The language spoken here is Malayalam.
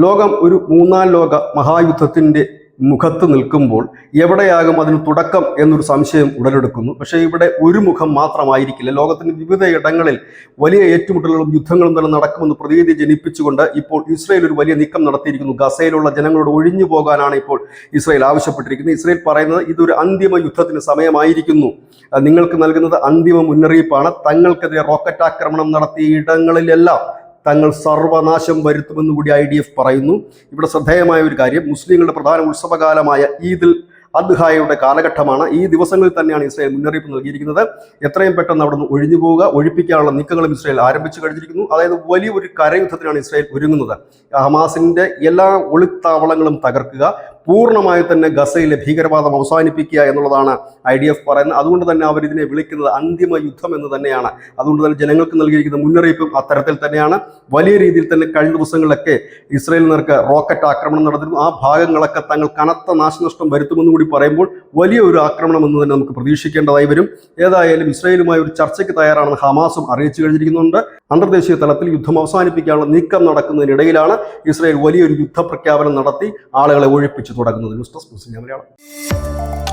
ലോകം ഒരു മൂന്നാം ലോക മഹായുദ്ധത്തിൻ്റെ മുഖത്ത് നിൽക്കുമ്പോൾ എവിടെയാകും അതിന് തുടക്കം എന്നൊരു സംശയം ഉടലെടുക്കുന്നു. പക്ഷേ ഇവിടെ ഒരു മുഖം മാത്രമായിരിക്കില്ല. ലോകത്തിൻ്റെ വിവിധ ഇടങ്ങളിൽ വലിയ ഏറ്റുമുട്ടലുകളും യുദ്ധങ്ങളും തന്നെ നടക്കുമെന്ന് പ്രതീതി ജനിപ്പിച്ചുകൊണ്ട് ഇപ്പോൾ ഇസ്രയേൽ ഒരു വലിയ നീക്കം നടത്തിയിരിക്കുന്നു. ഗസയിലുള്ള ജനങ്ങളോട് ഒഴിഞ്ഞു പോകാനാണ് ഇപ്പോൾ ഇസ്രയേൽ ആവശ്യപ്പെട്ടിരിക്കുന്നത്. ഇസ്രയേൽ പറയുന്നത് ഇതൊരു അന്തിമ യുദ്ധത്തിന് സമയമായിരിക്കുന്നു, നിങ്ങൾക്ക് നൽകുന്നത് അന്തിമ മുന്നറിയിപ്പാണ്. തങ്ങൾക്കെതിരെ റോക്കറ്റ് ആക്രമണം നടത്തിയ ഇടങ്ങളിലെല്ലാം തങ്ങൾ സർവനാശം വരുത്തുമെന്ന് കൂടി IDF പറയുന്നു. ഇവിടെ ശ്രദ്ധേയമായ ഒരു കാര്യം, മുസ്ലിങ്ങളുടെ പ്രധാന ഉത്സവകാലമായ ഈദുൽ അദ്ഹായുടെ കാലഘട്ടമാണ്. ഈ ദിവസങ്ങളിൽ തന്നെയാണ് ഇസ്രായേൽ മുന്നറിയിപ്പ് നൽകിയിരിക്കുന്നത്. എത്രയും പെട്ടെന്ന് അവിടെ നിന്ന് ഒഴിഞ്ഞു പോവുക, ഒഴിപ്പിക്കാനുള്ള നീക്കങ്ങളും ഇസ്രായേൽ ആരംഭിച്ചു കഴിഞ്ഞിരിക്കുന്നു. അതായത് വലിയൊരു കരയുദ്ധത്തിനാണ് ഇസ്രായേൽ ഒരുങ്ങുന്നത്. ഹമാസിന്റെ എല്ലാ ഒളിത്താവളങ്ങളും തകർക്കുക, പൂർണ്ണമായി തന്നെ ഗസയിലെ ഭീകരവാദം അവസാനിപ്പിക്കുക എന്നുള്ളതാണ് IDF പറയുന്നത്. അതുകൊണ്ട് തന്നെ അവർ ഇതിനെ വിളിക്കുന്നത് അന്തിമ യുദ്ധം എന്ന് തന്നെയാണ്. അതുകൊണ്ട് തന്നെ ജനങ്ങൾക്ക് നൽകിയിരിക്കുന്ന മുന്നറിയിപ്പും അത്തരത്തിൽ തന്നെയാണ്. വലിയ രീതിയിൽ തന്നെ കഴിഞ്ഞ ദിവസങ്ങളിലൊക്കെ ഇസ്രായേൽ നേർക്ക് റോക്കറ്റ് ആക്രമണം നടന്നിരുന്നു. ആ ഭാഗങ്ങളൊക്കെ തങ്ങൾ കനത്ത നാശനഷ്ടം വരുത്തുമെന്ന് കൂടി പറയുമ്പോൾ വലിയ ഒരു ആക്രമണം എന്ന് തന്നെ നമുക്ക് പ്രതീക്ഷിക്കേണ്ടതായി വരും. ഏതായാലും ഇസ്രായേലുമായി ഒരു ചർച്ചയ്ക്ക് തയ്യാറാണെന്ന് ഹമാസും അറിയിച്ചു കഴിഞ്ഞിരിക്കുന്നുണ്ട്. അന്തർദേശീയ തലത്തിൽ യുദ്ധം അവസാനിപ്പിക്കാനുള്ള നീക്കം നടക്കുന്നതിനിടയിലാണ് ഇസ്രായേൽ വലിയൊരു യുദ്ധപ്രഖ്യാപനം നടത്തി ആളുകളെ ഒഴിപ്പിച്ചു തുടങ്ങുന്നത്. News desk Malayalam.